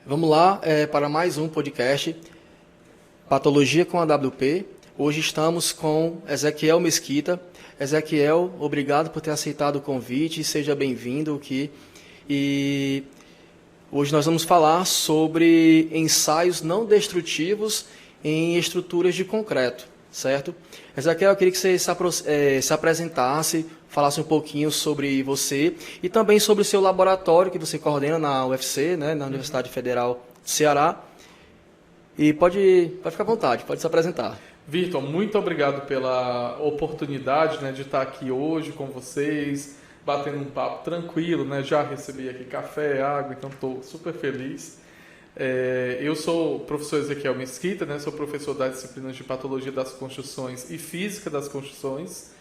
Vamos lá para mais um podcast, Patologia com a AWP. Hoje estamos com Ezequiel Mesquita. Ezequiel, obrigado por ter aceitado o convite, seja bem-vindo aqui. E hoje nós vamos falar sobre ensaios não destrutivos em estruturas de concreto, certo? Ezequiel, eu queria que você se apresentasse, falasse um pouquinho sobre você e também sobre o seu laboratório que você coordena na UFC, né, na Universidade Federal do Ceará. E pode ficar à vontade, pode se apresentar. Vitor, muito obrigado pela oportunidade, né, de estar aqui hoje com vocês, batendo um papo tranquilo, né? Já recebi aqui café, água, então estou super feliz. Eu sou o professor Ezequiel Mesquita, né? Sou professor das disciplinas de Patologia das Construções e Física das Construções,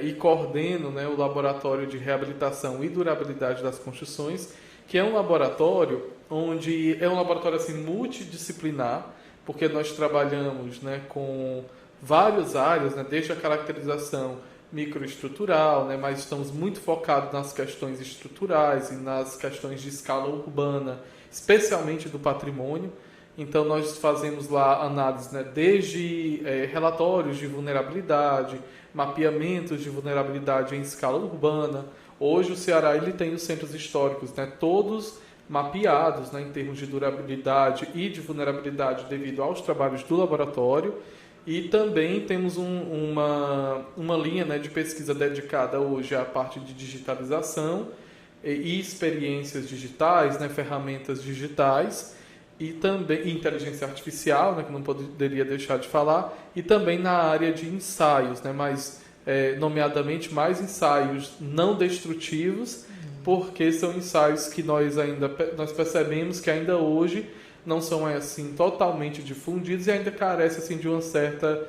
e coordeno, né, o Laboratório de Reabilitação e Durabilidade das Construções, que é um laboratório onde é um laboratório assim, multidisciplinar, porque nós trabalhamos, né, com várias áreas, né, desde a caracterização microestrutural, né, mas estamos muito focados nas questões estruturais e nas questões de escala urbana, especialmente do patrimônio. Então, nós fazemos lá análise, né, desde relatórios de vulnerabilidade, mapeamentos de vulnerabilidade em escala urbana. Hoje, o Ceará ele tem os centros históricos, né, todos mapeados, né, em termos de durabilidade e de vulnerabilidade devido aos trabalhos do laboratório. E também temos uma linha, né, de pesquisa dedicada hoje à parte de digitalização e experiências digitais, né, ferramentas digitais, e também inteligência artificial, né, que não poderia deixar de falar, e também na área de ensaios, né, nomeadamente mais ensaios não destrutivos, porque são ensaios que nós percebemos que ainda hoje não são assim totalmente difundidos e ainda carece assim de uma certa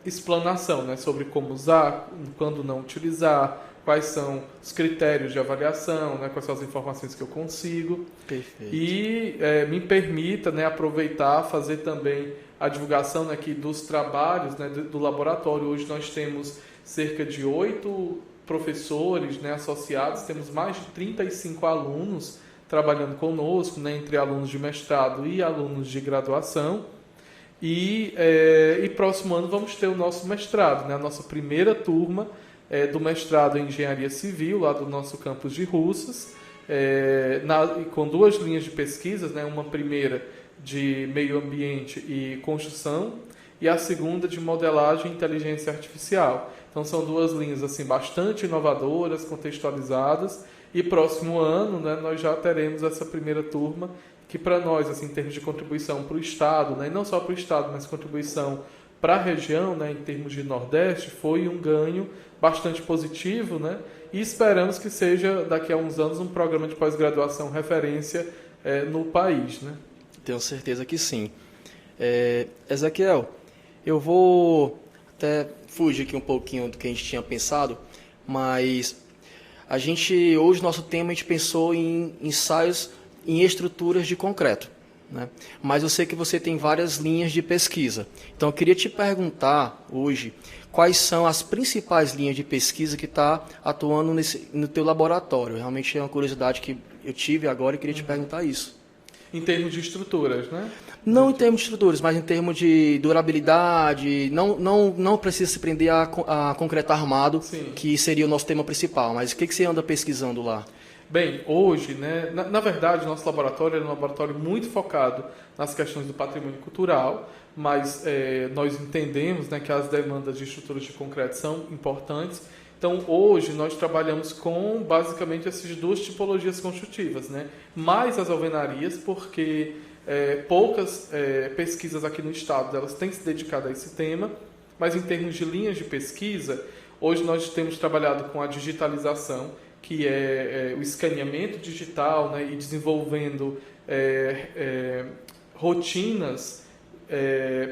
explanação, né, sobre como usar, quando não utilizar, quais são os critérios de avaliação, né, quais são as informações que eu consigo. Perfeito. E me permita, né, aproveitar, fazer também a divulgação aqui dos trabalhos, né, do laboratório. Hoje nós temos cerca de 8 professores, né, associados, temos mais de 35 alunos trabalhando conosco, né, entre alunos de mestrado e alunos de graduação. E próximo ano vamos ter o nosso mestrado, né, a nossa primeira turma do mestrado em Engenharia Civil, lá do nosso campus de Russas, com 2 linhas de pesquisas, né, uma primeira de meio ambiente e construção e a segunda de modelagem e inteligência artificial. Então são 2 linhas assim, bastante inovadoras, contextualizadas, e próximo ano, né, nós já teremos essa primeira turma, que para nós, assim, em termos de contribuição para o Estado, né, e não só para o Estado, mas contribuição para a região, né, em termos de Nordeste, foi um ganho bastante positivo, né, e esperamos que seja, daqui a uns anos, um programa de pós-graduação referência no país. Né? Tenho certeza que sim. Ezequiel, eu vou até fugir aqui um pouquinho do que a gente tinha pensado, mas hoje, nosso tema, a gente pensou em ensaios em estruturas de concreto, né? Mas eu sei que você tem várias linhas de pesquisa. Então, eu queria te perguntar hoje quais são as principais linhas de pesquisa que está atuando no teu laboratório. Realmente é uma curiosidade que eu tive agora e queria te perguntar isso. Em termos de estruturas, né? Não em termos de estruturas, mas em termos de durabilidade. Não precisa se prender a concreto armado, sim, que seria o nosso tema principal. Mas o que você anda pesquisando lá? Bem, hoje, né, na verdade, o nosso laboratório é um laboratório muito focado nas questões do patrimônio cultural, mas nós entendemos, né, que as demandas de estruturas de concreto são importantes. Então, hoje, nós trabalhamos com, basicamente, essas 2 tipologias construtivas, né? Mais as alvenarias, porque poucas pesquisas aqui no estado elas têm se dedicado a esse tema, mas em termos de linhas de pesquisa, hoje nós temos trabalhado com a digitalização, que é o escaneamento digital, né, e desenvolvendo rotinas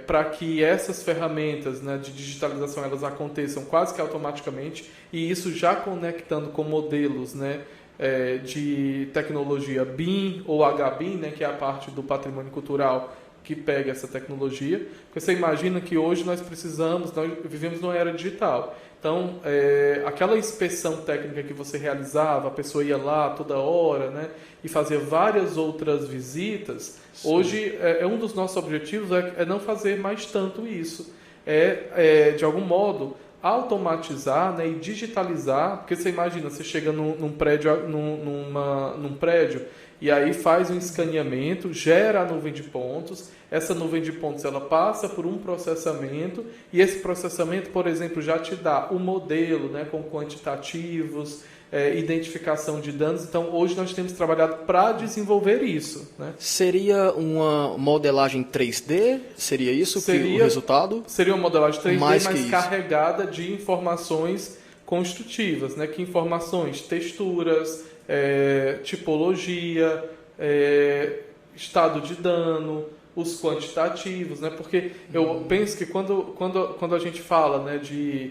para que essas ferramentas, né, de digitalização elas aconteçam quase que automaticamente, e isso já conectando com modelos, né, de tecnologia BIM ou HBIM, né, que é a parte do patrimônio cultural que pega essa tecnologia, porque você imagina que hoje nós vivemos numa era digital. Então, aquela inspeção técnica que você realizava, a pessoa ia lá toda hora, né, e fazia várias outras visitas. Sim. Hoje, um dos nossos objetivos é não fazer mais tanto isso. De algum modo, automatizar, né, e digitalizar, porque você imagina, você chega num prédio, num prédio, e aí faz um escaneamento, gera a nuvem de pontos, essa nuvem de pontos ela passa por um processamento, e esse processamento, por exemplo, já te dá o modelo, né, com quantitativos, identificação de danos. Então, hoje nós temos trabalhado para desenvolver isso. Né? Seria uma modelagem 3D? Seria isso o resultado? Seria uma modelagem 3D, mas carregada de informações construtivas. Né? Que informações? Texturas, tipologia, estado de dano, os quantitativos. Né? Porque eu penso que quando a gente fala, né, de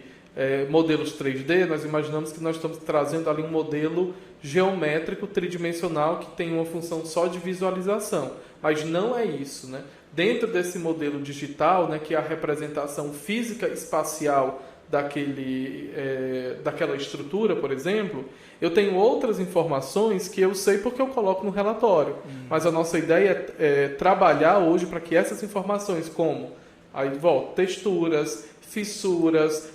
modelos 3D, nós imaginamos que nós estamos trazendo ali um modelo geométrico tridimensional que tem uma função só de visualização, mas não é isso, né? Dentro desse modelo digital, né, que é a representação física espacial daquela estrutura, por exemplo, eu tenho outras informações que eu sei porque eu coloco no relatório, mas a nossa ideia é trabalhar hoje para que essas informações, como texturas, fissuras,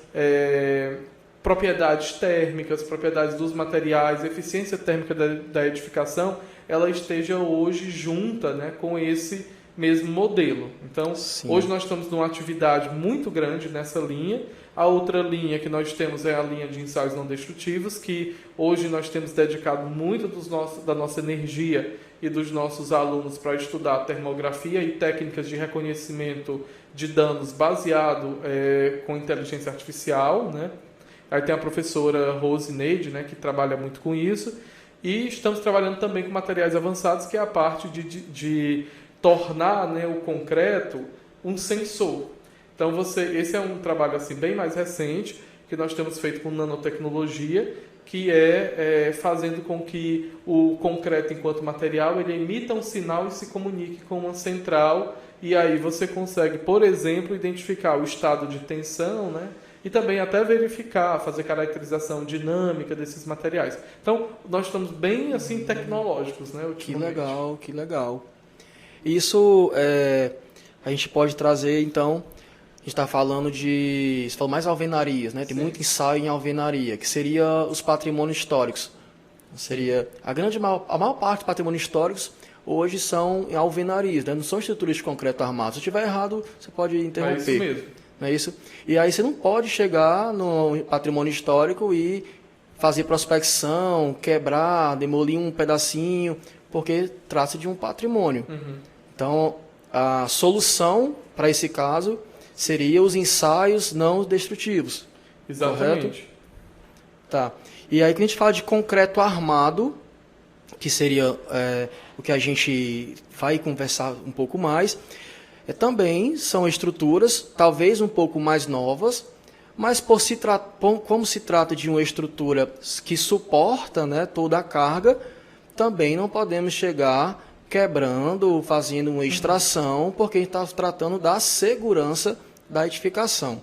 propriedades térmicas, propriedades dos materiais, eficiência térmica da edificação, ela esteja hoje junta, né, com esse mesmo modelo. Então, sim, hoje nós estamos numa atividade muito grande nessa linha. A outra linha que nós temos é a linha de ensaios não destrutivos, que hoje nós temos dedicado muito da nossa energia e dos nossos alunos para estudar termografia e técnicas de reconhecimento de danos baseado com inteligência artificial, né? Aí tem a professora Rose Neide, né, que trabalha muito com isso, e estamos trabalhando também com materiais avançados, que é a parte de tornar, né, o concreto um sensor. Então esse é um trabalho assim bem mais recente que nós temos feito com nanotecnologia, que fazendo com que o concreto, enquanto material, ele emita um sinal e se comunique com uma central, e aí você consegue, por exemplo, identificar o estado de tensão, né? E também até verificar, fazer caracterização dinâmica desses materiais. Então, nós estamos bem assim tecnológicos, né? Que legal, que legal. Isso a gente pode trazer, então, a gente está falando você falou mais alvenarias, né? Tem Sim. muito ensaio em alvenaria, que seria os patrimônios históricos. Seria a maior parte dos patrimônios históricos hoje são em alvenarias, né? Não são estruturas de concreto armado. Se eu estiver errado, você pode interromper. É isso mesmo. Não é isso? E aí você não pode chegar no patrimônio histórico e fazer prospecção, quebrar, demolir um pedacinho, porque trata-se de um patrimônio. Uhum. Então, a solução para esse caso seria os ensaios não destrutivos. Exatamente. Correto? Tá. E aí, quando a gente fala de concreto armado, que seria o que a gente vai conversar um pouco mais, também são estruturas talvez um pouco mais novas, mas como se trata de uma estrutura que suporta, né, toda a carga, também não podemos chegar quebrando, fazendo uma extração, porque a gente está tratando da segurança da edificação.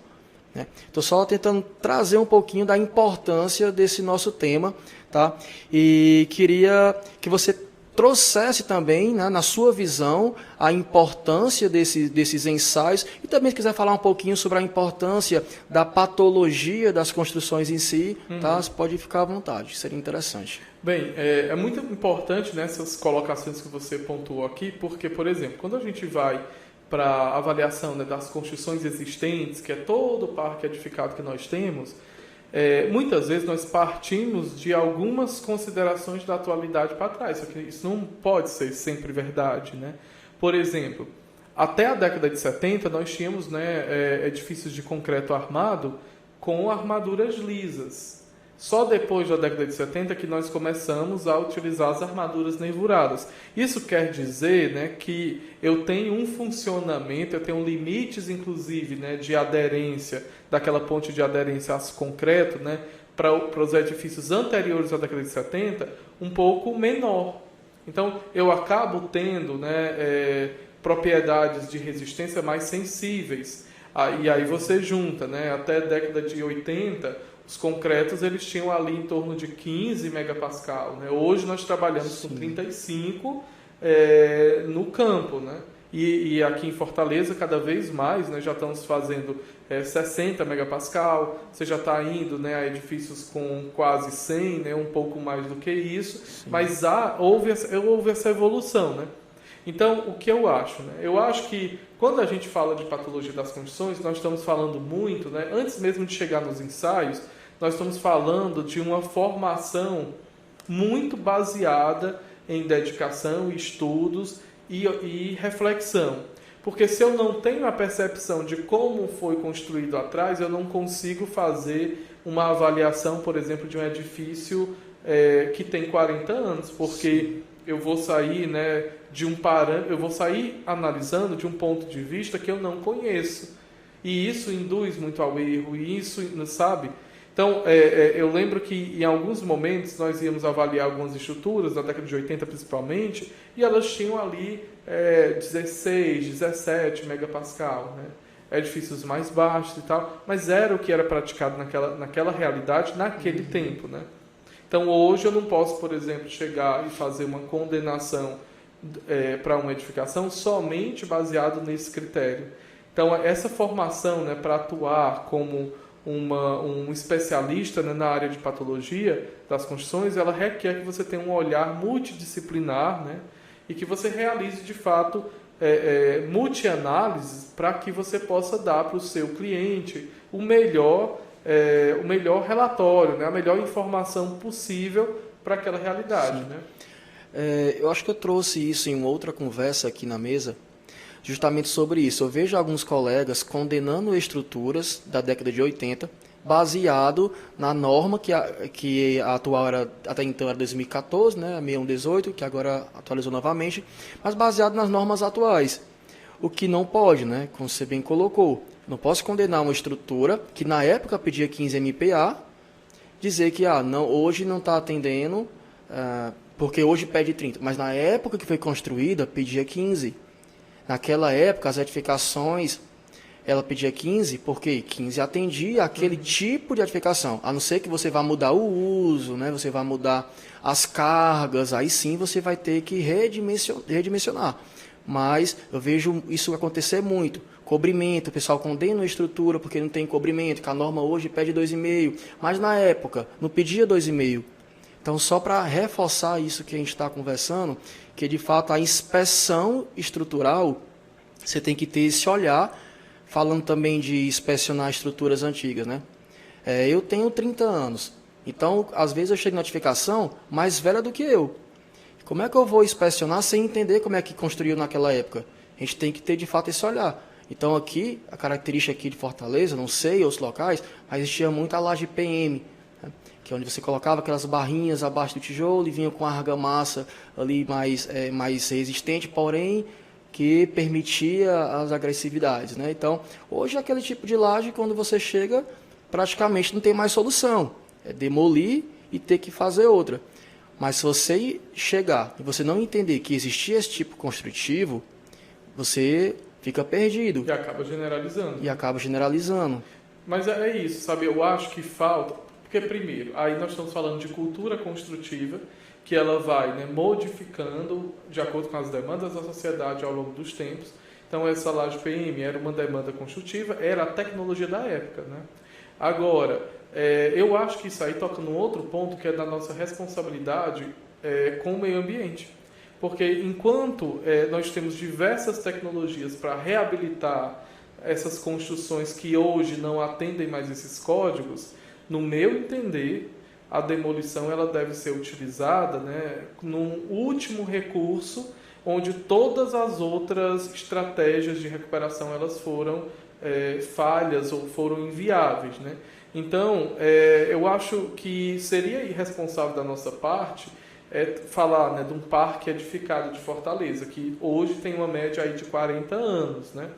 Estou só tentando trazer um pouquinho da importância desse nosso tema, tá? E queria que você trouxesse também, né, na sua visão, a importância desses ensaios, e também se quiser falar um pouquinho sobre a importância da patologia das construções em si, tá? Você pode ficar à vontade, seria interessante. Bem, é muito importante nessas colocações que você pontuou aqui, porque, por exemplo, quando a gente vai para a avaliação, né, das construções existentes, que é todo o parque edificado que nós temos, muitas vezes nós partimos de algumas considerações da atualidade para trás, só que isso não pode ser sempre verdade, né? Por exemplo, até a década de 70 nós tínhamos, né, edifícios de concreto armado com armaduras lisas. Só depois da década de 70 que nós começamos a utilizar as armaduras nervuradas. Isso quer dizer, né, que eu tenho um funcionamento, eu tenho limites, inclusive, né, de aderência, daquela ponte de aderência a aço concreto, né, para os edifícios anteriores à década de 70, um pouco menor. Então, eu acabo tendo, né, propriedades de resistência mais sensíveis. E aí você junta, né, até a década de 80, os concretos eles tinham ali em torno de 15 megapascal. Né? Hoje nós trabalhamos com 35 no campo, né? E aqui em Fortaleza, cada vez mais, né, já estamos fazendo 60 megapascal, você já está indo, né, a edifícios com quase 100, né, um pouco mais do que isso, sim, mas houve essa evolução. Né? Então, o que eu acho? Né? Eu acho que quando a gente fala de patologia das construções, nós estamos falando muito, né, antes mesmo de chegar nos ensaios, nós estamos falando de uma formação muito baseada em dedicação, estudos e reflexão. Porque se eu não tenho a percepção de como foi construído atrás, eu não consigo fazer uma avaliação, por exemplo, de um edifício que tem 40 anos, porque eu vou sair, né, eu vou sair analisando de um ponto de vista que eu não conheço. E isso induz muito ao erro, e isso, sabe? Então, eu lembro que em alguns momentos nós íamos avaliar algumas estruturas, na década de 80 principalmente, e elas tinham ali 16, 17 megapascal, né? Edifícios mais baixos e tal, mas era o que era praticado naquela realidade, naquele tempo, né? Então, hoje eu não posso, por exemplo, chegar e fazer uma condenação para uma edificação somente baseado nesse critério. Então, essa formação, né, para atuar como um especialista, né, na área de patologia das construções, ela requer que você tenha um olhar multidisciplinar, né, e que você realize, de fato, multi-análises para que você possa dar para o seu cliente o melhor relatório, né, a melhor informação possível para aquela realidade. Né? Eu acho que eu trouxe isso em uma outra conversa aqui na mesa, justamente sobre isso. Eu vejo alguns colegas condenando estruturas da década de 80, baseado na norma que a atual era, até então era 2014, né, a 6118, que agora atualizou novamente, mas baseado nas normas atuais. O que não pode, né, como você bem colocou. Não posso condenar uma estrutura que na época pedia 15 MPa, dizer que hoje não está atendendo, porque hoje pede 30, mas na época que foi construída pedia 15. Naquela época, as edificações, ela pedia 15, porque 15 atendia aquele tipo de edificação. A não ser que você vá mudar o uso, né? Você vai mudar as cargas, aí sim você vai ter que redimensionar. Mas eu vejo isso acontecer muito. Cobrimento, o pessoal condena a estrutura porque não tem cobrimento, que a norma hoje pede 2,5, mas na época não pedia 2,5. Então, só para reforçar isso que a gente está conversando, que de fato a inspeção estrutural, você tem que ter esse olhar, falando também de inspecionar estruturas antigas, né? Eu tenho 30 anos, então às vezes eu chego na edificação mais velha do que eu. Como é que eu vou inspecionar sem entender como é que construiu naquela época? A gente tem que ter de fato esse olhar. Então aqui, a característica aqui de Fortaleza, não sei outros locais, mas existia muito a laje PM, que é onde você colocava aquelas barrinhas abaixo do tijolo e vinha com a argamassa ali mais resistente, porém que permitia as agressividades, né? Então, hoje aquele tipo de laje, quando você chega, praticamente não tem mais solução. É demolir e ter que fazer outra. Mas se você chegar e você não entender que existia esse tipo construtivo, você fica perdido. E acaba generalizando. Mas é isso, sabe? Eu acho que falta... Porque, primeiro, aí nós estamos falando de cultura construtiva, que ela vai, né, modificando de acordo com as demandas da sociedade ao longo dos tempos. Então, essa laje PM era uma demanda construtiva, era a tecnologia da época. Né? Agora, eu acho que isso aí toca num outro ponto, que é da nossa responsabilidade com o meio ambiente. Porque enquanto nós temos diversas tecnologias para reabilitar essas construções que hoje não atendem mais esses códigos, no meu entender, a demolição ela deve ser utilizada, né, num último recurso, onde todas as outras estratégias de recuperação elas foram falhas ou foram inviáveis. Né? Então, eu acho que seria irresponsável da nossa parte falar, né, de um parque edificado de Fortaleza, que hoje tem uma média aí de 40 anos, né?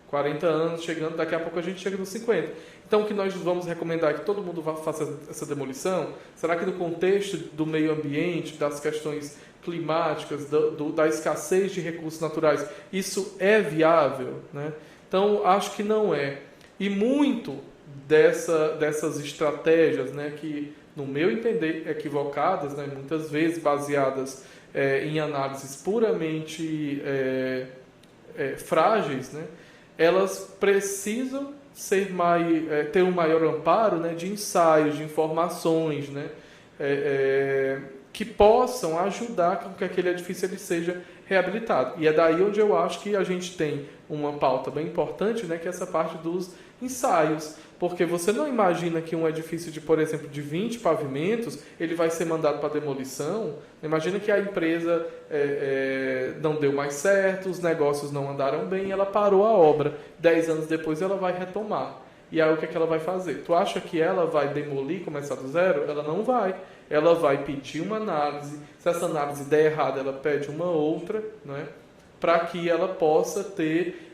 40 anos, chegando, daqui a pouco a gente chega nos 50. Então, o que nós vamos recomendar é que todo mundo faça essa demolição? Será que no contexto do meio ambiente, das questões climáticas, da escassez de recursos naturais, isso é viável, né? Então, acho que não é. E muito dessas estratégias, né, que, no meu entender, equivocadas, né, muitas vezes baseadas em análises puramente frágeis, né, elas precisam ter um maior amparo, né, de ensaios, de informações, né, que possam ajudar com que aquele edifício ele seja reabilitado. E é daí onde eu acho que a gente tem uma pauta bem importante, né, que é essa parte dos ensaios. Porque você não imagina que um edifício de, por exemplo, de 20 pavimentos, ele vai ser mandado para demolição. Imagina que a empresa não deu mais certo, os negócios não andaram bem, ela parou a obra. 10 anos depois ela vai retomar. E aí o que é que ela vai fazer? Tu acha que ela vai demolir e começar do zero? Ela não vai. Ela vai pedir uma análise. Se essa análise der errada, ela pede uma outra, né, para que ela possa ter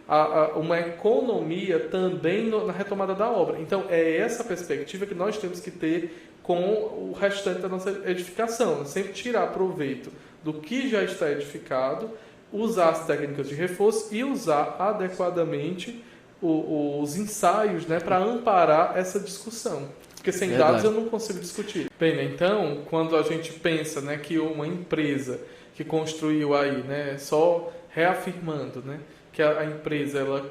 uma economia também na retomada da obra. Então, é essa perspectiva que nós temos que ter com o restante da nossa edificação. Né? Sempre tirar proveito do que já está edificado, usar as técnicas de reforço e usar adequadamente os ensaios, né, para amparar essa discussão. Porque sem dados eu não consigo discutir. Bem, né, então, quando a gente pensa, né, que uma empresa que construiu aí, né, só reafirmando, né, que a empresa, ela,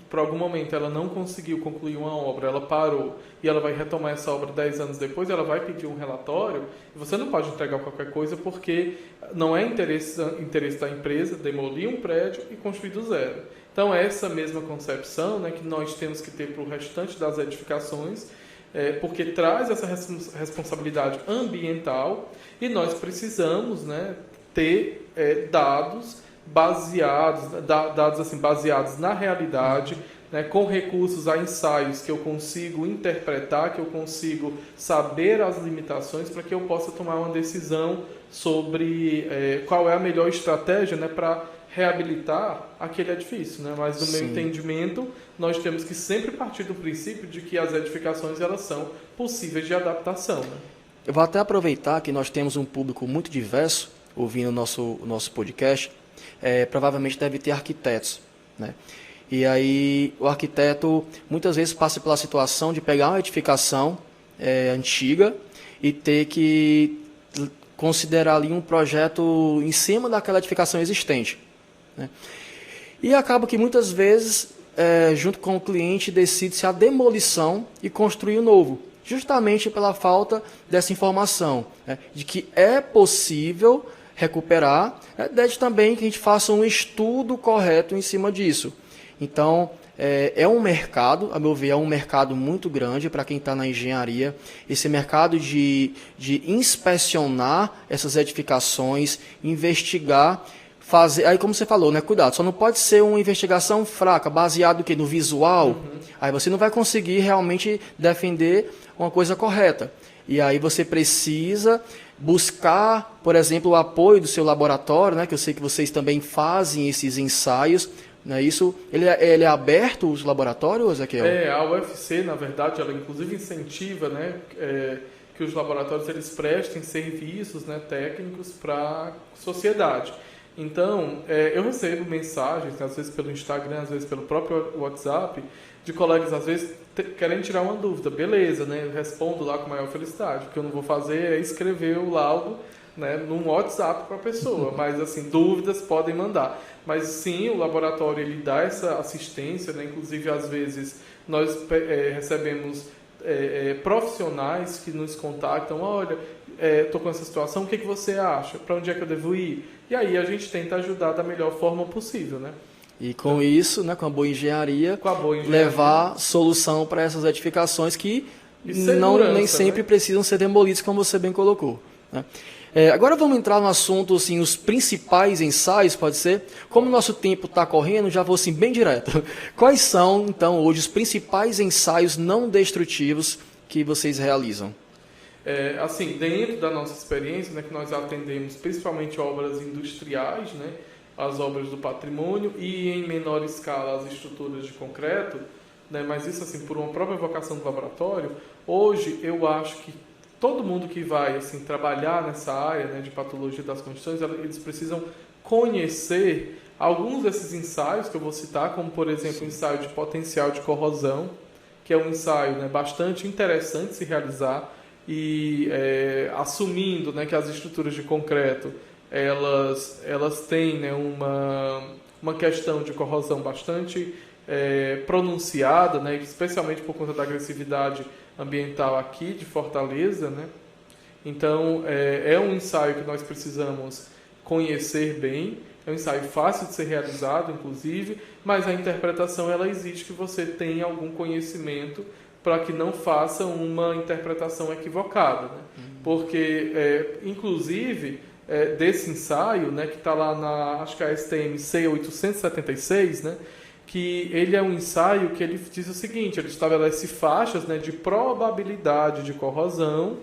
por algum momento, ela não conseguiu concluir uma obra, ela parou e ela vai retomar essa obra 10 anos depois, ela vai pedir um relatório, e você não pode entregar qualquer coisa porque não é interesse da empresa demolir um prédio e construir do zero. Então, é essa mesma concepção, né, que nós temos que ter para o restante das edificações, porque traz essa responsabilidade ambiental e nós precisamos, né, ter dados baseados na realidade, né, com recursos a ensaios que eu consigo interpretar, que eu consigo saber as limitações para que eu possa tomar uma decisão sobre qual é a melhor estratégia, né, para reabilitar aquele edifício, né? Mas, no meu entendimento, nós temos que sempre partir do princípio de que as edificações elas são possíveis de adaptação. Né? Eu vou até aproveitar que nós temos um público muito diverso ouvindo o nosso podcast. Provavelmente deve ter arquitetos, né? E aí o arquiteto muitas vezes passa pela situação de pegar uma edificação antiga e ter que considerar ali um projeto em cima daquela edificação existente, né? E acaba que muitas vezes, junto com o cliente, decide-se a demolição e construir o novo, justamente pela falta dessa informação, né, de que é possível recuperar, desde também que a gente faça um estudo correto em cima disso. Então, é um mercado, a meu ver, é um mercado muito grande para quem está na engenharia. Esse mercado de inspecionar essas edificações, investigar, fazer... Aí, como você falou, né, cuidado, só não pode ser uma investigação fraca, baseada no visual. Aí você não vai conseguir realmente defender uma coisa correta. E aí você precisa buscar, por exemplo, o apoio do seu laboratório, né, que eu sei que vocês também fazem esses ensaios. Né, isso, ele é aberto, os laboratórios, Ezequiel? A UFC, na verdade, ela inclusive incentiva, né, que os laboratórios eles prestem serviços, né, técnicos para a sociedade. Então, eu recebo mensagens, né, às vezes pelo Instagram, às vezes pelo próprio WhatsApp, de colegas, às vezes, querendo tirar uma dúvida. Beleza, né? Eu respondo lá com a maior felicidade. O que eu não vou fazer é escrever o laudo, né, num WhatsApp para a pessoa. Mas, assim, dúvidas podem mandar. Mas, sim, o laboratório ele dá essa assistência, né? Inclusive, às vezes, nós recebemos profissionais que nos contactam. Olha, estou com essa situação, o que você acha? Para onde é que eu devo ir? E aí a gente tenta ajudar da melhor forma possível, né? E com isso, né, com a boa engenharia, levar solução para essas edificações que nem sempre, né, precisam ser demolidas, como você bem colocou. Né? Agora vamos entrar no assunto, assim, os principais ensaios, pode ser? Como o nosso tempo está correndo, já vou assim, bem direto. Quais são, então, hoje os principais ensaios não destrutivos que vocês realizam? Assim, dentro da nossa experiência, né, que nós atendemos principalmente obras industriais, né, as obras do patrimônio e, em menor escala, as estruturas de concreto, né, mas isso assim por uma própria vocação do laboratório. Hoje, eu acho que todo mundo que vai assim, trabalhar nessa área, né, de patologia das construções, eles precisam conhecer alguns desses ensaios que eu vou citar, como, por exemplo, o ensaio de potencial de corrosão, que é um ensaio, né, bastante interessante de se realizar, e assumindo, né, que as estruturas de concreto elas têm, né, uma questão de corrosão bastante pronunciada, né, especialmente por conta da agressividade ambiental aqui de Fortaleza, né? Então, é um ensaio que nós precisamos conhecer bem, é um ensaio fácil de ser realizado, inclusive, mas a interpretação ela exige que você tenha algum conhecimento para que não faça uma interpretação equivocada, né? Porque, inclusive, desse ensaio, né, que está lá na, acho que é a STM C876, né, que ele é um ensaio que ele diz o seguinte, ele estabelece faixas, né, de probabilidade de corrosão,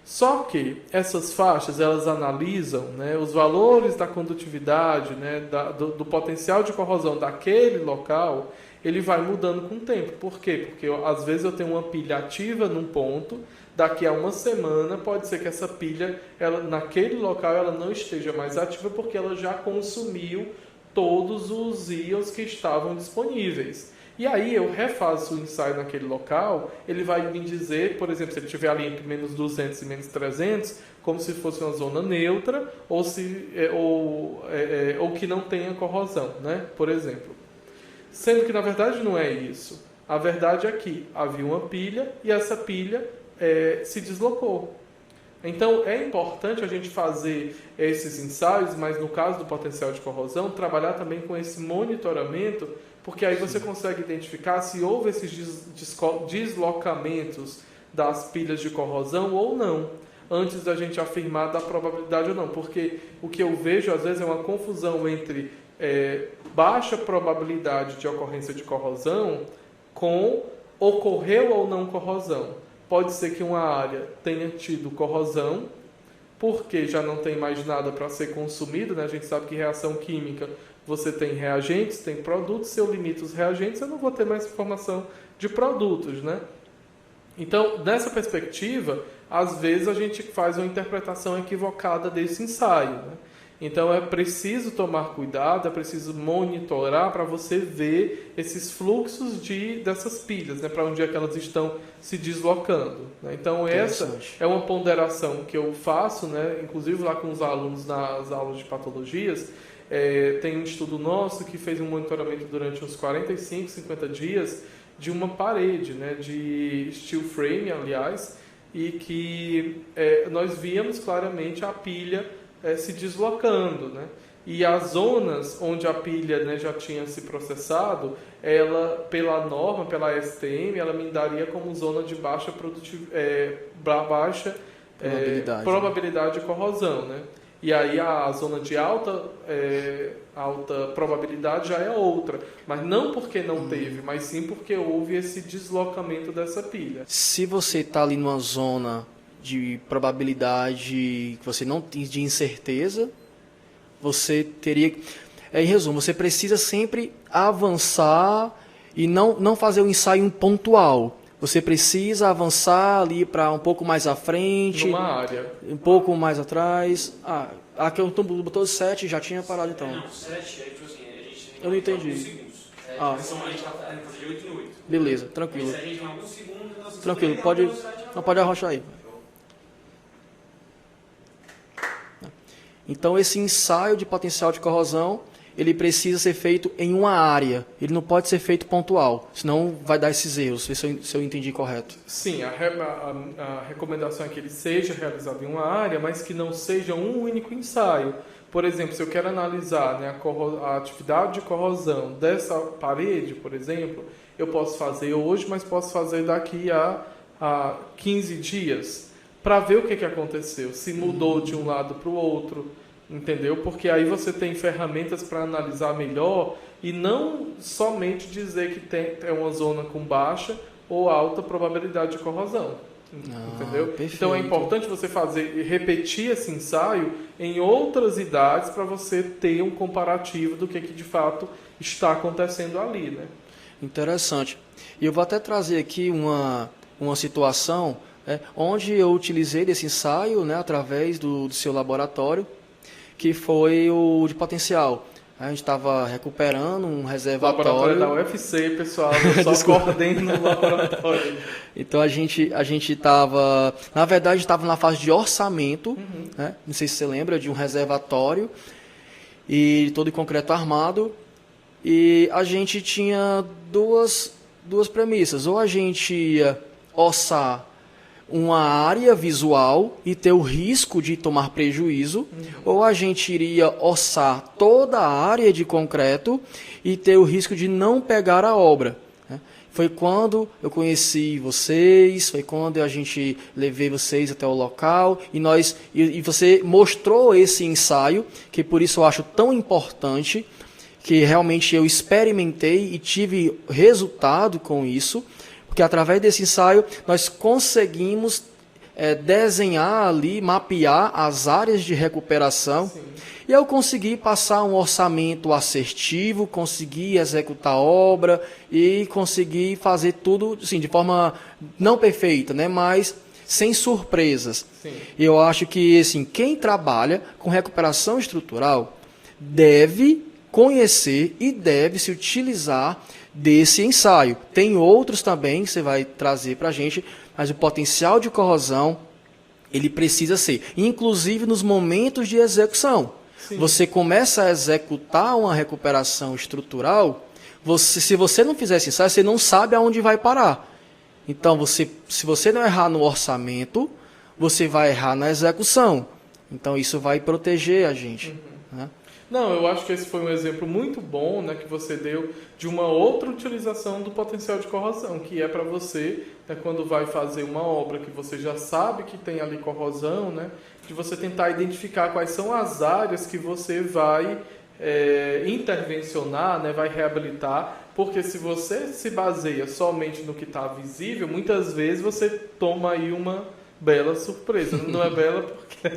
só que essas faixas elas analisam, né, os valores da condutividade, né, do potencial de corrosão daquele local, ele vai mudando com o tempo. Por quê? Porque às vezes eu tenho uma pilha ativa num ponto, daqui a uma semana pode ser que essa pilha, naquele local, ela não esteja mais ativa porque ela já consumiu todos os íons que estavam disponíveis. E aí eu refaço o ensaio naquele local, ele vai me dizer, por exemplo, se ele estiver ali entre menos 200 e menos 300, como se fosse uma zona neutra, ou que não tenha corrosão, né? Por exemplo. Sendo que na verdade não é isso. A verdade é que havia uma pilha e essa pilha se deslocou. Então, é importante a gente fazer esses ensaios, mas no caso do potencial de corrosão, trabalhar também com esse monitoramento, porque aí você consegue identificar se houve esses deslocamentos das pilhas de corrosão ou não, antes da gente afirmar da probabilidade ou não. Porque o que eu vejo, às vezes, é uma confusão entre baixa probabilidade de ocorrência de corrosão com ocorreu ou não corrosão. Pode ser que uma área tenha tido corrosão, porque já não tem mais nada para ser consumido, né? A gente sabe que reação química, você tem reagentes, tem produtos, se eu limito os reagentes, eu não vou ter mais informação de produtos, né? Então, nessa perspectiva, às vezes a gente faz uma interpretação equivocada desse ensaio, né? Então, é preciso tomar cuidado, é preciso monitorar para você ver esses fluxos dessas pilhas, né, para onde é que elas estão se deslocando, né? Então, essa é uma ponderação que eu faço, né, inclusive lá com os alunos nas aulas de patologias. Tem um estudo nosso que fez um monitoramento durante uns 45, 50 dias de uma parede, né, de steel frame, aliás, e que nós víamos claramente a pilha se deslocando, né? E as zonas onde a pilha, né, já tinha se processado, ela, pela norma, pela STM, ela me daria como zona de baixa probabilidade de corrosão, né? E aí a zona de alta probabilidade já é outra, mas não porque não teve, mas sim porque houve esse deslocamento dessa pilha. Se você está ali numa zona de probabilidade que você não tem, de incerteza, você teria, em resumo, você precisa sempre avançar e não fazer um ensaio pontual. Você precisa avançar ali para um pouco mais à frente, numa área, um pouco mais atrás. Aqui eu botou 7, já tinha parado então. Não, 7 é tipo assim, a gente tem eu não entendi. segundos. A gente está de 8 em 8. Beleza, tranquilo. Se a gente tem alguns segundos, tranquilo, pode arrochar aí. Então, esse ensaio de potencial de corrosão, ele precisa ser feito em uma área. Ele não pode ser feito pontual, senão vai dar esses erros, se eu entendi correto. Sim, a recomendação é que ele seja realizado em uma área, mas que não seja um único ensaio. Por exemplo, se eu quero analisar, né, a atividade de corrosão dessa parede, por exemplo, eu posso fazer hoje, mas posso fazer daqui a 15 dias, para ver o que aconteceu, se mudou de um lado para o outro, entendeu? Porque aí você tem ferramentas para analisar melhor e não somente dizer que é uma zona com baixa ou alta probabilidade de corrosão, entendeu? Perfeito. Então é importante você repetir esse ensaio em outras idades para você ter um comparativo do que de fato está acontecendo ali, né? Interessante. E eu vou até trazer aqui uma situação onde eu utilizei desse ensaio, né, através do seu laboratório, que foi o de potencial. A gente estava recuperando um reservatório. O laboratório da UFC, pessoal, eu só coordeno o laboratório. Então a gente estava, na verdade, estava na fase de orçamento, né? Não sei se você lembra, de um reservatório, e todo em concreto armado, e a gente tinha duas premissas. Ou a gente ia orçar uma área visual e ter o risco de tomar prejuízo, ou a gente iria orçar toda a área de concreto e ter o risco de não pegar a obra. Foi quando eu conheci vocês, foi quando a gente levei vocês até o local e você mostrou esse ensaio, que por isso eu acho tão importante, que realmente eu experimentei e tive resultado com isso, porque através desse ensaio nós conseguimos desenhar ali, mapear as áreas de recuperação. Sim. E eu consegui passar um orçamento assertivo, consegui executar a obra e consegui fazer tudo assim, de forma não perfeita, né, mas sem surpresas. Sim. Eu acho que assim, quem trabalha com recuperação estrutural deve conhecer e deve se utilizar desse ensaio. Tem outros também que você vai trazer para a gente, mas o potencial de corrosão, ele precisa ser, inclusive nos momentos de execução. Sim. Você começa a executar uma recuperação estrutural, se você não fizer esse ensaio, você não sabe aonde vai parar. Então, se você não errar no orçamento, você vai errar na execução. Então, isso vai proteger a gente. Né? Não, eu acho que esse foi um exemplo muito bom, né, que você deu de uma outra utilização do potencial de corrosão, que é para você, né, quando vai fazer uma obra que você já sabe que tem ali corrosão, né, de você tentar identificar quais são as áreas que você vai intervencionar, né, vai reabilitar, porque se você se baseia somente no que está visível, muitas vezes você toma aí uma bela surpresa. Não é bela porque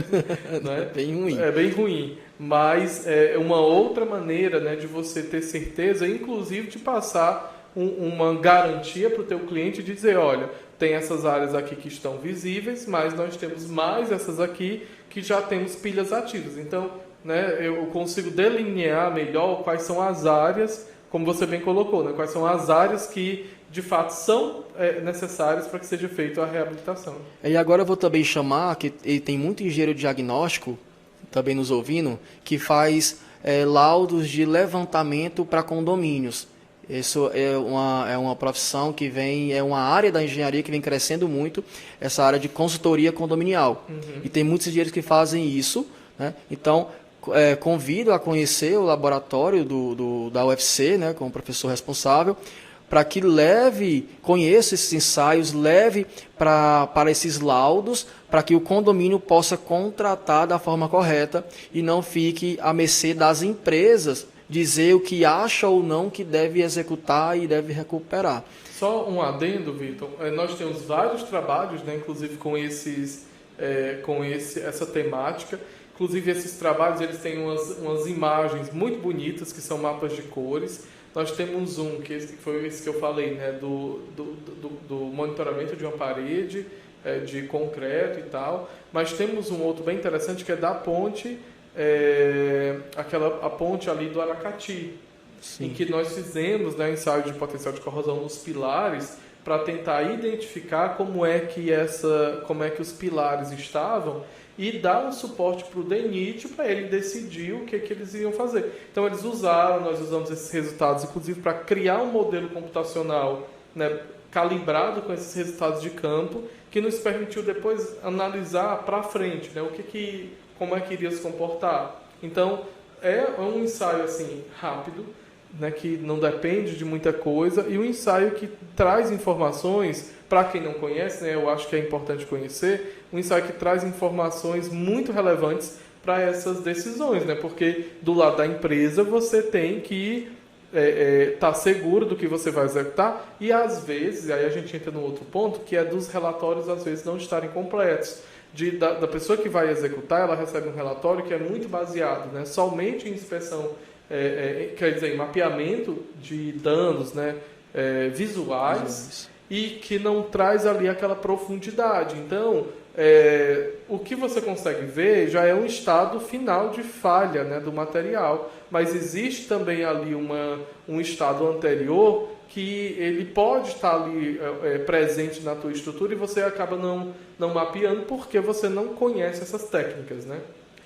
não é bem ruim. É bem ruim. Mas é uma outra maneira, né, de você ter certeza, inclusive de passar uma garantia para o teu cliente de dizer, olha, tem essas áreas aqui que estão visíveis, mas nós temos mais essas aqui que já temos pilhas ativas. Então, né, eu consigo delinear melhor quais são as áreas, como você bem colocou, né, quais são as áreas que de fato são necessárias para que seja feita a reabilitação. E agora eu vou também chamar, que tem muito engenheiro diagnóstico, também nos ouvindo, que faz laudos de levantamento para condomínios. Isso é uma profissão que é uma área da engenharia que vem crescendo muito, essa área de consultoria condominial. E tem muitos engenheiros que fazem isso, né? Então, convido a conhecer o laboratório da UFC, né, com o professor responsável, para que conheça esses ensaios, leve para esses laudos, para que o condomínio possa contratar da forma correta e não fique à mercê das empresas dizer o que acha ou não que deve executar e deve recuperar. Só um adendo, Vitor. Nós temos vários trabalhos, né, inclusive com essa temática. Inclusive, esses trabalhos eles têm umas imagens muito bonitas, que são mapas de cores. Nós temos que foi esse que eu falei, né, do monitoramento de uma parede, de concreto e tal. Mas temos um outro bem interessante, que é da ponte, a ponte ali do Aracati. Sim. Em que nós fizemos, né, ensaio de potencial de corrosão nos pilares, para tentar identificar como é que os pilares estavam e dar um suporte para o DENIT para ele decidir o que eles iam fazer. Então nós usamos esses resultados, inclusive, para criar um modelo computacional, né, calibrado com esses resultados de campo, que nos permitiu depois analisar para frente, né, como é que iria se comportar. Então é um ensaio assim, rápido, né, que não depende de muita coisa, e um ensaio que traz informações, para quem não conhece, né, eu acho que é importante conhecer, um ensaio que traz informações muito relevantes para essas decisões, né, porque do lado da empresa você tem que estar seguro do que você vai executar, e às vezes, aí a gente entra no outro ponto, que é dos relatórios às vezes não estarem completos. Da pessoa que vai executar, ela recebe um relatório que é muito baseado, né, somente em inspeção, quer dizer, em mapeamento de danos, né, visuais, e que não traz ali aquela profundidade. Então, o que você consegue ver já é um estado final de falha, né, do material, mas existe também ali um estado anterior que ele pode estar ali presente na tua estrutura e você acaba não mapeando porque você não conhece essas técnicas, né?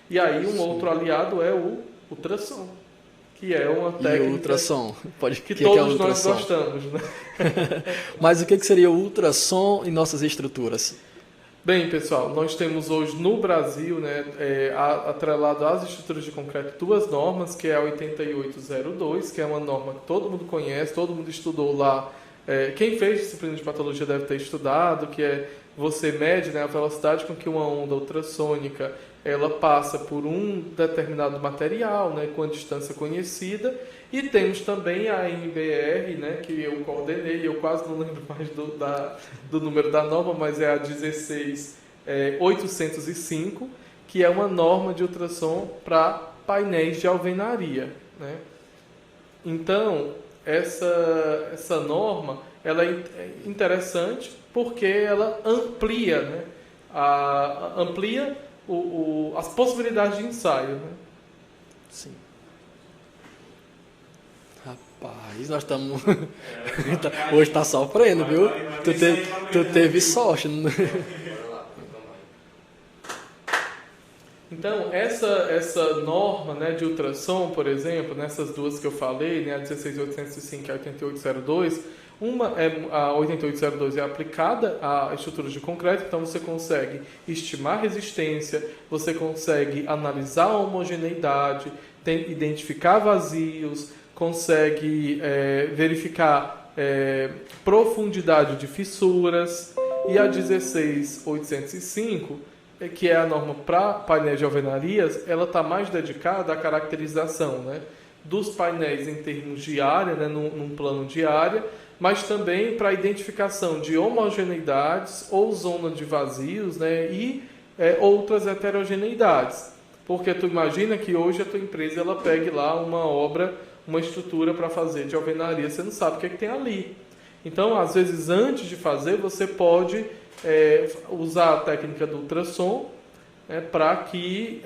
E aí um outro aliado é o ultrassom, que é uma técnica e o ultrassom? que é todos o nós ultrassom? gostamos, né? Mas o que seria o ultrassom em nossas estruturas? Bem, pessoal, nós temos hoje no Brasil, né, atrelado às estruturas de concreto, duas normas, que é a 8802, que é uma norma que todo mundo conhece, todo mundo estudou lá. Quem fez disciplina de patologia deve ter estudado, que é você mede, né, a velocidade com que uma onda ultrassônica ela passa por um determinado material, né, com a distância conhecida. E temos também a NBR, né, que eu coordenei, eu quase não lembro mais do número da norma, mas é a 16805, que é uma norma de ultrassom para painéis de alvenaria, né? Então, essa norma ela é interessante porque ela amplia, né, as possibilidades de ensaio, né? Sim. Rapaz, nós estamos... Hoje está sofrendo, viu? Tu teve sorte. Então, essa norma, né, de ultrassom, por exemplo, nessas duas que eu falei, né, a 16805 e a 8802, a 8802 é aplicada a estruturas de concreto, então você consegue estimar resistência, você consegue analisar a homogeneidade, identificar vazios, consegue verificar profundidade de fissuras. E a 16805, que é a norma para painéis de alvenarias, ela está mais dedicada à caracterização, né, dos painéis em termos de área, né, num plano de área, mas também para a identificação de homogeneidades ou zona de vazios, né, e outras heterogeneidades. Porque tu imagina que hoje a tua empresa ela pegue lá uma estrutura para fazer de alvenaria, você não sabe o que tem ali. Então, às vezes, antes de fazer, você pode usar a técnica do ultrassom, para que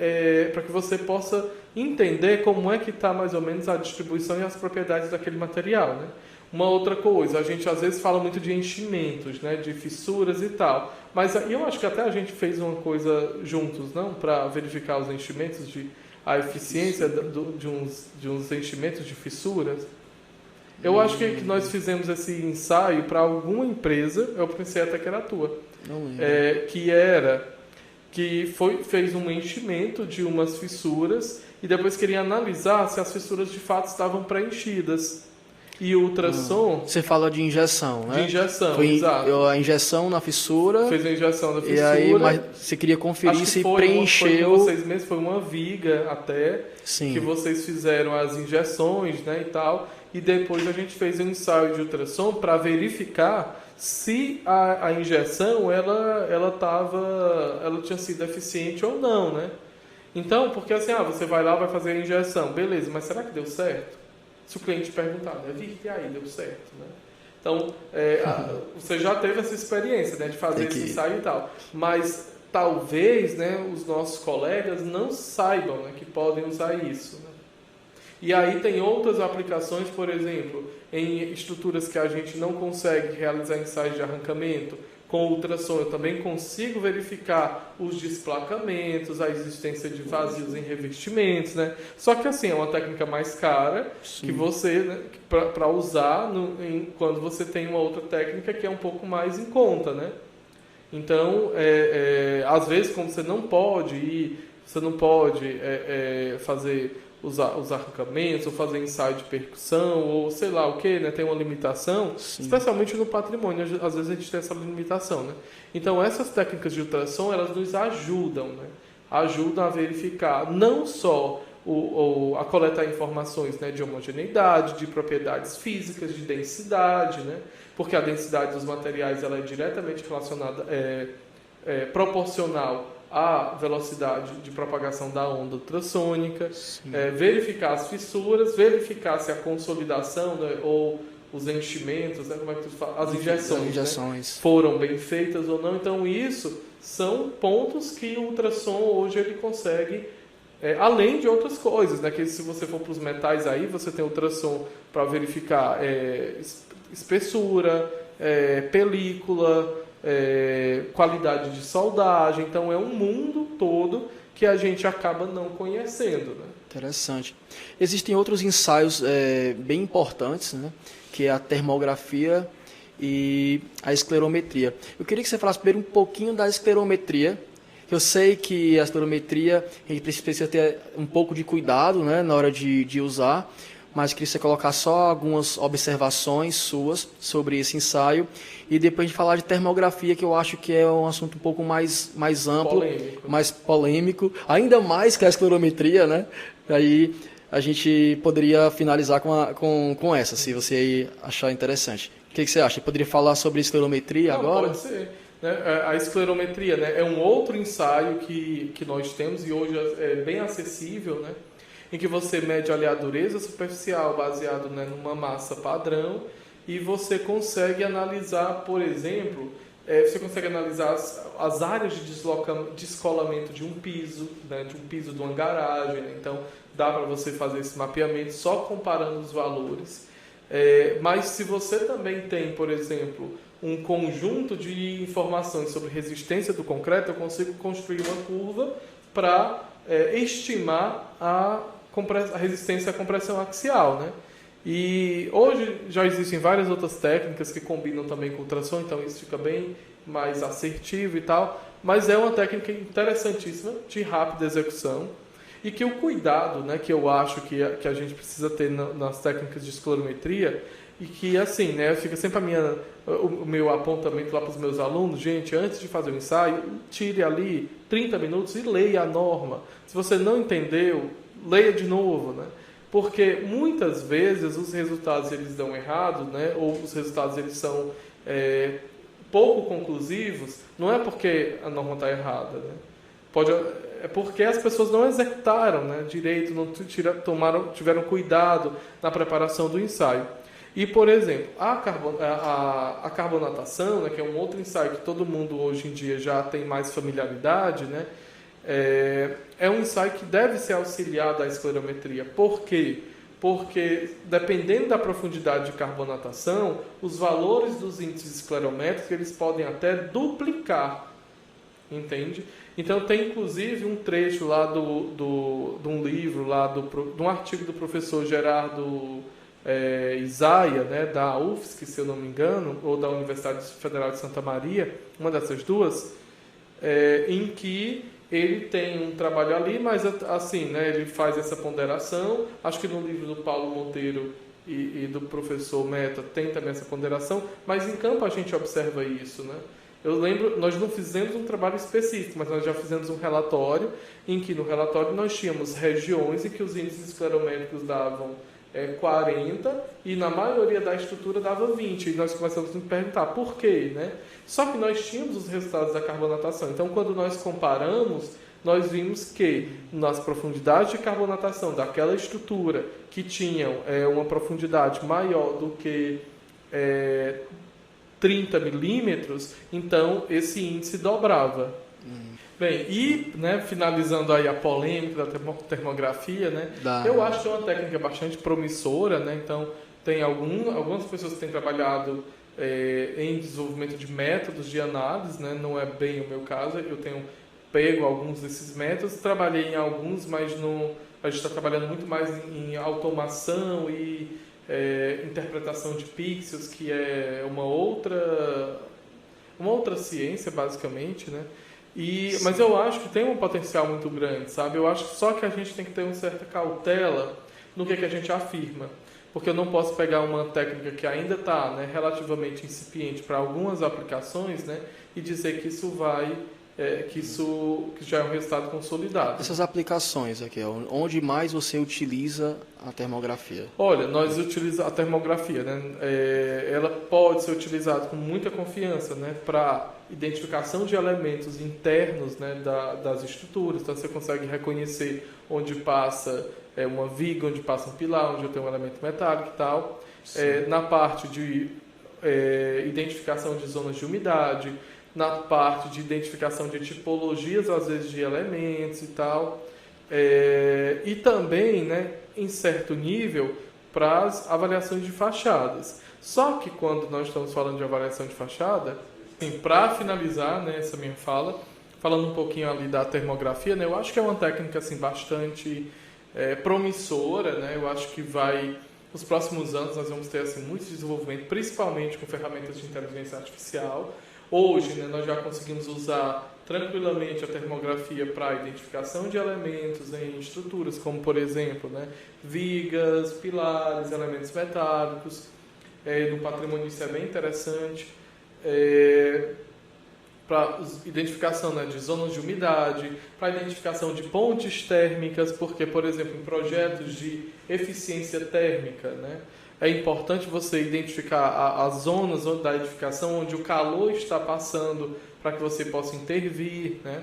você possa entender como é que está mais ou menos a distribuição e as propriedades daquele material, né? Uma outra coisa, a gente às vezes fala muito de enchimentos, né, de fissuras e tal, mas eu acho que até a gente fez uma coisa juntos, não, para verificar os enchimentos, a eficiência de uns enchimentos de fissuras. Eu acho que nós fizemos esse ensaio para alguma empresa, eu pensei até que era a tua, que fez um enchimento de umas fissuras e depois queria analisar se as fissuras de fato estavam preenchidas. E o ultrassom... Você fala de injeção, né? De injeção, exato. A injeção na fissura... Fez a injeção da fissura. E aí, mas você queria conferir se preencheu... Vocês mesmos, foi uma viga até, sim, que vocês fizeram as injeções, né, e tal. E depois a gente fez um ensaio de ultrassom para verificar se a injeção ela tinha sido eficiente ou não, né? Então, porque assim, você vai lá, vai fazer a injeção, beleza, mas será que deu certo? Se o cliente perguntar, e aí, deu certo, né? Então, você já teve essa experiência, né, de fazer esse ensaio e tal. Mas, talvez, né, os nossos colegas não saibam, né, que podem usar isso, né? E aí tem outras aplicações, por exemplo, em estruturas que a gente não consegue realizar ensaios de arrancamento, com ultrassom eu também consigo verificar os desplacamentos, a existência de vazios em revestimentos, né? Só que assim, é uma técnica mais cara, sim, que você, né, para usar quando você tem uma outra técnica que é um pouco mais em conta, né? Então, às vezes, como você não pode fazer os arrancamentos, ou fazer ensaio de percussão, ou sei lá o que, né? Tem uma limitação, sim, especialmente no patrimônio, às vezes a gente tem essa limitação, né? Então, essas técnicas de ultrassom, elas nos ajudam, né? Ajudam a verificar não só a coletar informações, né, de homogeneidade, de propriedades físicas, de densidade, né? Porque a densidade dos materiais ela é diretamente relacionada, proporcional a velocidade de propagação da onda ultrassônica, verificar as fissuras, verificar se a consolidação, né, ou os enchimentos, né? Como é que tu fala? As injeções. Né? Foram bem feitas ou não. Então, isso são pontos que o ultrassom hoje ele consegue, além de outras coisas, né? Que se você for para os metais aí, você tem ultrassom para verificar espessura, película, qualidade de soldagem. Então, é um mundo todo que a gente acaba não conhecendo, né? Interessante. Existem outros ensaios bem importantes, né? Que é a termografia e a esclerometria. Eu queria que você falasse primeiro um pouquinho da esclerometria. Eu sei que a esclerometria a gente precisa ter um pouco de cuidado, né, na hora de usar, mas queria que você colocasse só algumas observações suas sobre esse ensaio e depois a gente falar de termografia, que eu acho que é um assunto um pouco mais amplo, mais polêmico, ainda mais que a esclerometria, né? Aí a gente poderia finalizar com essa, se você achar interessante. O que você acha? Poderia falar sobre esclerometria agora? Pode ser. Né? A esclerometria, né, é um outro ensaio que nós temos e hoje é bem acessível, né? Em que você mede ali a dureza superficial baseado, né, numa massa padrão e você consegue analisar, por exemplo, você consegue analisar as áreas de descolamento de um piso, né, de uma garagem. Né? Então, dá para você fazer esse mapeamento só comparando os valores. Mas se você também tem, por exemplo, um conjunto de informações sobre resistência do concreto, eu consigo construir uma curva para estimar a resistência à compressão axial, né? E hoje já existem várias outras técnicas que combinam também com ultrassom, então isso fica bem mais assertivo e tal, mas é uma técnica interessantíssima, de rápida execução, e que o cuidado, né, que eu acho que a gente precisa ter nas técnicas de esclerometria, e que assim, né, fica sempre o meu apontamento lá para os meus alunos, gente, antes de fazer o ensaio, tire ali 30 minutos e leia a norma. Se você não entendeu, leia de novo, né? Porque muitas vezes os resultados eles dão errado, né? Ou os resultados eles são pouco conclusivos, não é porque a norma está errada, né? É porque as pessoas não executaram, né, direito, não tiveram cuidado na preparação do ensaio. E, por exemplo, a carbonatação, né, que é um outro ensaio que todo mundo hoje em dia já tem mais familiaridade, né? É um ensaio que deve ser auxiliado à esclerometria. Por quê? Porque, dependendo da profundidade de carbonatação, os valores dos índices esclerométricos eles podem até duplicar. Entende? Então, tem inclusive um trecho lá de um livro, de um artigo do professor Gerardo Isaia, né, da UFSC, se eu não me engano, ou da Universidade Federal de Santa Maria, uma dessas duas, em que ele tem um trabalho ali, mas assim, né, ele faz essa ponderação. Acho que no livro do Paulo Monteiro e do professor Meta tem também essa ponderação, mas em campo a gente observa isso, né? Eu lembro, nós não fizemos um trabalho específico, mas nós já fizemos um relatório, em que no relatório nós tínhamos regiões em que os índices esclerométricos davam 40 e na maioria da estrutura dava 20. E nós começamos a nos perguntar por quê, né? Só que nós tínhamos os resultados da carbonatação. Então, quando nós comparamos, nós vimos que nas profundidades de carbonatação daquela estrutura que tinham uma profundidade maior do que 30 milímetros, então esse índice dobrava. Bem, e, né, finalizando aí a polêmica da termografia, né, eu acho que é uma técnica bastante promissora, né, então tem algumas pessoas que têm trabalhado em desenvolvimento de métodos de análise, né, não é bem o meu caso, eu tenho pego alguns desses métodos, trabalhei em alguns, mas a gente está trabalhando muito mais em automação e interpretação de pixels, que é uma outra ciência, basicamente, né? Mas eu acho que tem um potencial muito grande, sabe? Eu acho só que a gente tem que ter uma certa cautela no que a gente afirma. Porque eu não posso pegar uma técnica que ainda está, né, relativamente incipiente para algumas aplicações, né, e dizer que isso vai que isso que já é um resultado consolidado. Essas aplicações aqui, onde mais você utiliza a termografia? Olha, nós utilizamos a termografia, né? Ela pode ser utilizada com muita confiança, né? Para identificação de elementos internos, né? Das estruturas. Então você consegue reconhecer onde passa uma viga, onde passa um pilar, onde eu tenho um elemento metálico e tal. Na parte de identificação de zonas de umidade, na parte de identificação de tipologias, às vezes, de elementos e tal. E também, né, em certo nível, para as avaliações de fachadas. Só que quando nós estamos falando de avaliação de fachada, assim, para finalizar, né, essa minha fala, falando um pouquinho ali da termografia, né, eu acho que é uma técnica assim, bastante promissora, né, eu acho que nos próximos anos nós vamos ter assim, muito desenvolvimento, principalmente com ferramentas de inteligência artificial. Hoje, né, nós já conseguimos usar tranquilamente a termografia para identificação de elementos em estruturas, como, por exemplo, né, vigas, pilares, elementos metálicos. No patrimônio isso é bem interessante. Para identificação, né, de zonas de umidade, para identificação de pontes térmicas, porque, por exemplo, em projetos de eficiência térmica, né, é importante você identificar as zonas da edificação onde o calor está passando para que você possa intervir, né?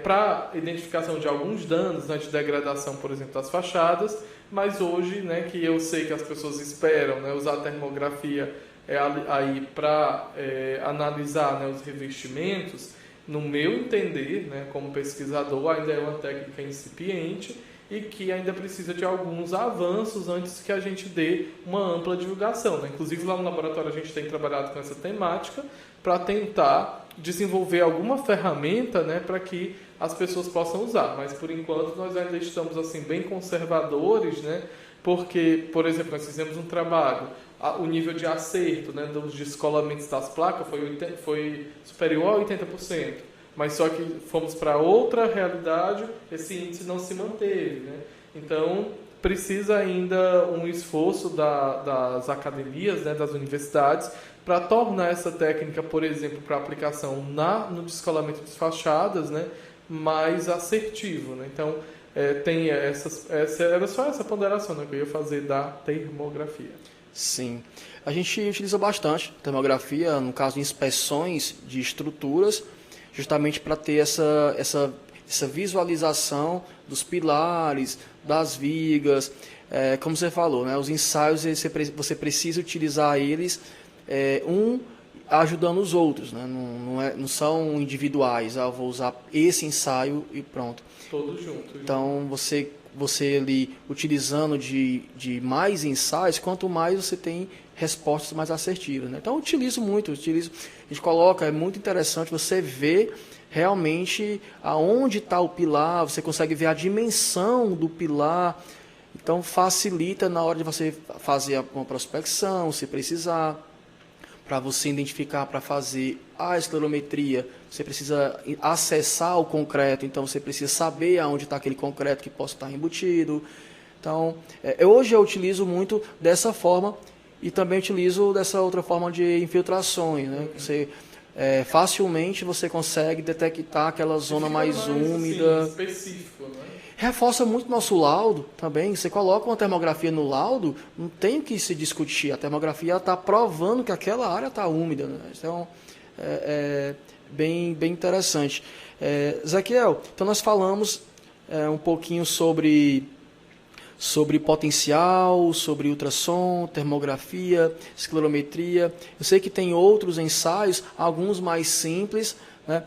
Para identificação de alguns danos, né, de degradação, por exemplo, das fachadas, mas hoje, né, que eu sei que as pessoas esperam, né, usar a termografia aí para analisar, né, os revestimentos, no meu entender, né, como pesquisador, ainda é uma técnica incipiente e que ainda precisa de alguns avanços antes que a gente dê uma ampla divulgação, né? Inclusive, lá no laboratório a gente tem trabalhado com essa temática para tentar desenvolver alguma ferramenta, né, para que as pessoas possam usar. Mas, por enquanto, nós ainda estamos assim, bem conservadores, né? Porque, por exemplo, nós fizemos um trabalho, o nível de acerto, né, dos descolamentos das placas foi superior a 80%. Mas só que fomos para outra realidade, esse índice não se manteve, né? Então, precisa ainda um esforço das academias, né, das universidades, para tornar essa técnica, por exemplo, para aplicação no descolamento de fachadas, né, mais assertivo, né? Então, tem era só essa ponderação, né, que eu ia fazer da termografia. Sim. A gente utiliza bastante termografia, no caso de inspeções de estruturas, justamente para ter essa visualização dos pilares, das vigas, como você falou, né, os ensaios você precisa utilizar eles ajudando os outros, né, não são individuais, vou usar esse ensaio e pronto. Todos juntos. Então você ali utilizando de mais ensaios, quanto mais você tem respostas mais assertivas, né? Então eu utilizo muito, a gente coloca, é muito interessante você ver realmente aonde está o pilar, você consegue ver a dimensão do pilar, então facilita na hora de você fazer uma prospecção, se precisar, para você identificar, para fazer a esclerometria, você precisa acessar o concreto, então você precisa saber aonde está aquele concreto que possa estar embutido. Então, hoje eu utilizo muito dessa forma e também utilizo dessa outra forma de infiltrações, né? Facilmente você consegue detectar aquela zona mais úmida. Assim, específico, né? Reforça muito nosso laudo também. Você coloca uma termografia no laudo, não tem o que se discutir. A termografia está provando que aquela área está úmida, né? Então, bem interessante. Ezequiel, então nós falamos um pouquinho sobre potencial, sobre ultrassom, termografia, esclerometria. Eu sei que tem outros ensaios, alguns mais simples, né?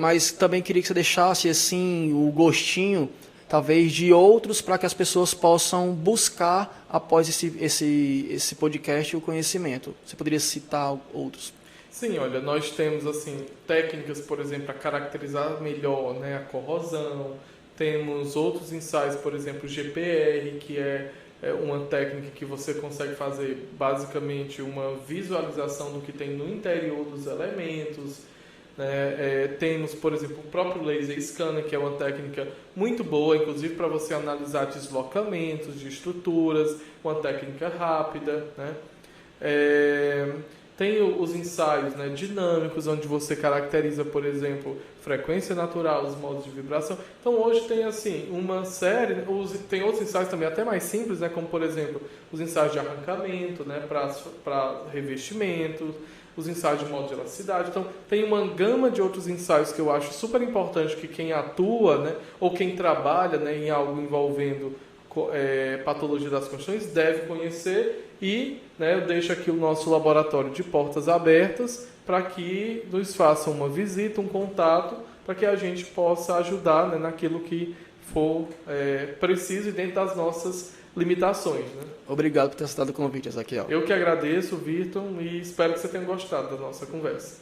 Mas também queria que você deixasse assim o gostinho, talvez, de outros, para que as pessoas possam buscar, após esse podcast, o conhecimento. Você poderia citar outros? Sim, olha, nós temos assim técnicas, por exemplo, para caracterizar melhor, né, a corrosão. Temos outros ensaios, por exemplo, o GPR, que é uma técnica que você consegue fazer basicamente uma visualização do que tem no interior dos elementos. Né? Temos, por exemplo, o próprio laser scanner, que é uma técnica muito boa, inclusive para você analisar deslocamentos de estruturas, uma técnica rápida. Né? Tem os ensaios, né, dinâmicos, onde você caracteriza, por exemplo, frequência natural, os modos de vibração. Então hoje tem assim uma série, tem outros ensaios também até mais simples, né, como por exemplo os ensaios de arrancamento, né, para revestimento, os ensaios de modo de elasticidade. Então tem uma gama de outros ensaios que eu acho super importante que quem atua, né, ou quem trabalha, né, em algo envolvendo patologia das construções deve conhecer e, né, eu deixo aqui o nosso laboratório de portas abertas para que nos façam uma visita, um contato, para que a gente possa ajudar, né, naquilo que for preciso e dentro das nossas limitações. Né? Obrigado por ter aceitado o convite, Ezequiel. Eu que agradeço, Virton, e espero que você tenha gostado da nossa conversa.